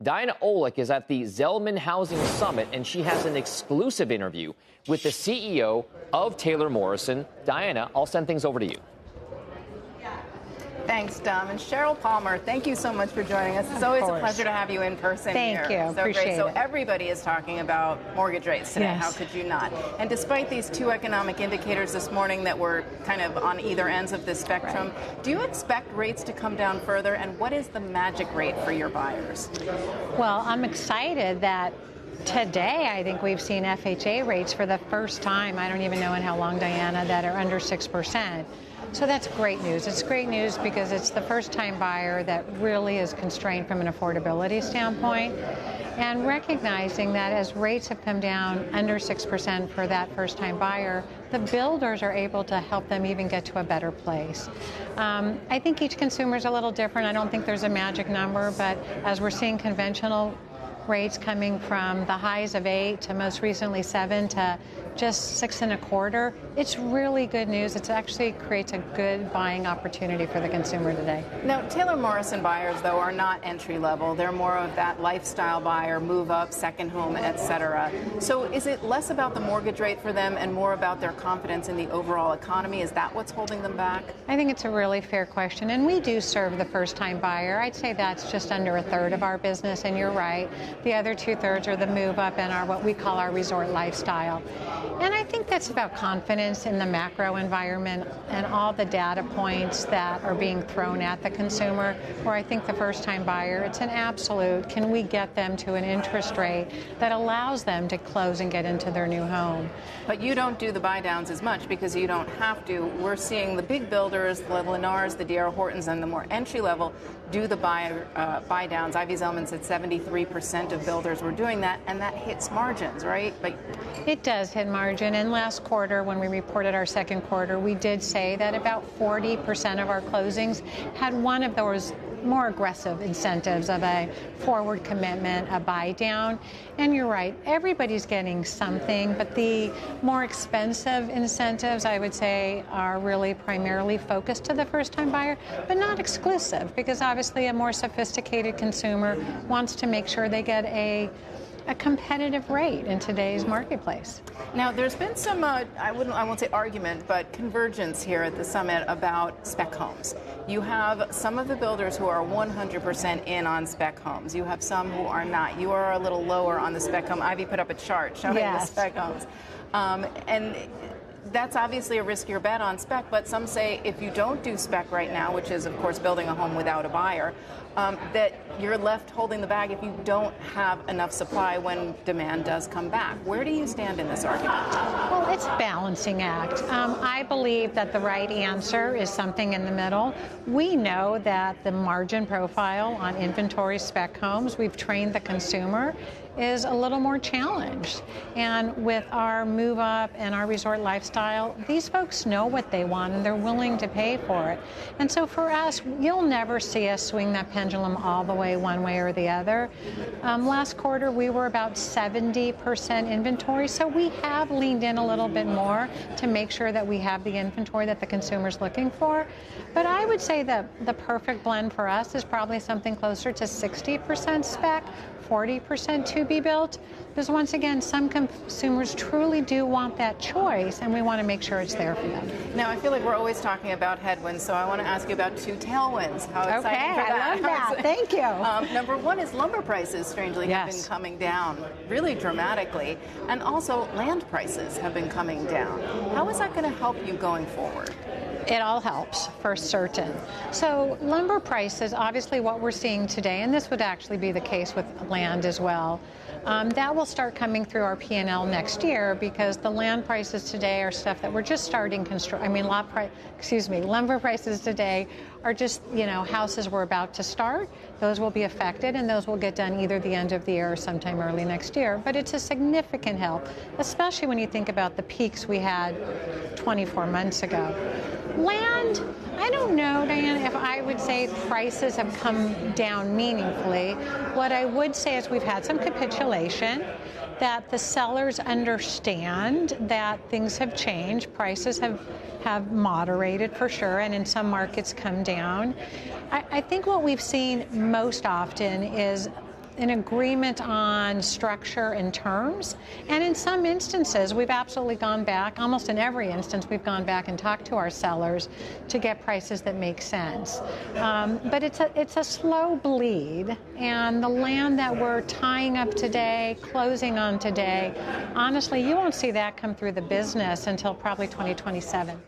Diana Olick is at the Zelman Housing Summit, and she has an exclusive interview with the CEO of Taylor Morrison. Diana, I'll send things over to you. Thanks, Dom. And Cheryl Palmer, thank you so much for joining us. It's always a pleasure to have you in person here. Thank you. So Appreciate great. So it. everybody is talking about mortgage rates today. Yes. How could you not? And despite these two economic indicators this morning that were kind of on either ends of the spectrum, do you expect rates to come down further? And what is the magic rate for your buyers? Well, I'm excited that today, I think we've seen FHA rates for the first time, I don't even know in how long, Diana, that are under 6%. So that's great news. It's great news because it's the first-time buyer that really is constrained from an affordability standpoint. And recognizing that as rates have come down under 6% for that first-time buyer, the builders are able to help them even get to a better place. I think each consumer is a little different. I don't think there's a magic number, but as we're seeing conventional rates coming from the highs of 8 to most recently 7 to just 6 1/4. It's really good news. It actually creates a good buying opportunity for the consumer today. Now, Taylor Morrison buyers, though, are not entry level. They're more of that lifestyle buyer, move up, second home, etc. So is it less about the mortgage rate for them and more about their confidence in the overall economy? Is that what's holding them back? I think it's a really fair question. And we do serve the first-time buyer. I'd say that's just under 1/3 of our business. And you're right. The other 2/3 are the move up and what we call our resort lifestyle. And I think that's about confidence in the macro environment and all the data points that are being thrown at the consumer, where I think the first-time buyer, it's an absolute, can we get them to an interest rate that allows them to close and get into their new home? But you don't do the buy downs as much because you don't have to. We're seeing the big builders, the Lennars, the D.R. Hortons, and the more entry level do the buy downs. Ivy Zelman said 73% of builders were doing that, and that hits margins, right? But it does hit margin. And last quarter, when we reported our second quarter, we did say that about 40% of our closings had one of those more aggressive incentives of a forward commitment, a buy down. And you're right, everybody's getting something, but the more expensive incentives, I would say, are really primarily focused to the first-time buyer, but not exclusive, because obviously a more sophisticated consumer wants to make sure they get a competitive rate in today's marketplace. Now, there's been some, I won't say argument, but convergence here at the summit about spec homes. You have some of the builders who are 100% in on spec homes. You have some who are not. You are a little lower on the spec home. Ivy put up a chart showing the spec homes. And that's obviously a riskier bet on spec, but some say if you don't do spec right now, which is, of course, building a home without a buyer, that you're left holding the bag if you don't have enough supply when demand does come back. Where do you stand in this argument? Well, it's a balancing act. I believe that the right answer is something in the middle. We know that the margin profile on inventory spec homes, we've trained the consumer, is a little more challenged. And with our move up and our resort lifestyle, these folks know what they want and they're willing to pay for it. And so for us, you'll never see us swing that pendulum all the way one way or the other. Last quarter, we were about 70% inventory, so we have leaned in a little bit more to make sure that we have the inventory that the consumer's looking for. But I would say that the perfect blend for us is probably something closer to 60% spec, 40% to be built, because once again, some consumers truly do want that choice, and we want to make sure it's there for them. Now, I feel like we're always talking about headwinds, so I want to ask you about two tailwinds. How exciting for that. I love that. Thank you. Number one is lumber prices, strangely, have been coming down really dramatically, and also land prices have been coming down. How is that going to help you going forward? It all helps, for certain. So lumber prices, obviously what we're seeing today, and this would actually be the case with land as well, that will start coming through our P&L next year, because the land prices today are stuff that we're just starting lumber prices today are just, houses we're about to start. Those will be affected, and those will get done either the end of the year or sometime early next year. But it's a significant help, especially when you think about the peaks we had 24 months ago. Land, I don't know, Diana, if I would say prices have come down meaningfully. What I would say is we've had some capitulation, that the sellers understand that things have changed. Prices have moderated for sure, and in some markets come down. I think what we've seen most often is an agreement on structure and terms. And in some instances, we've absolutely gone back, almost in every instance, we've gone back and talked to our sellers to get prices that make sense. But it's a slow bleed, and the land that we're tying up today, closing on today, honestly, you won't see that come through the business until probably 2027.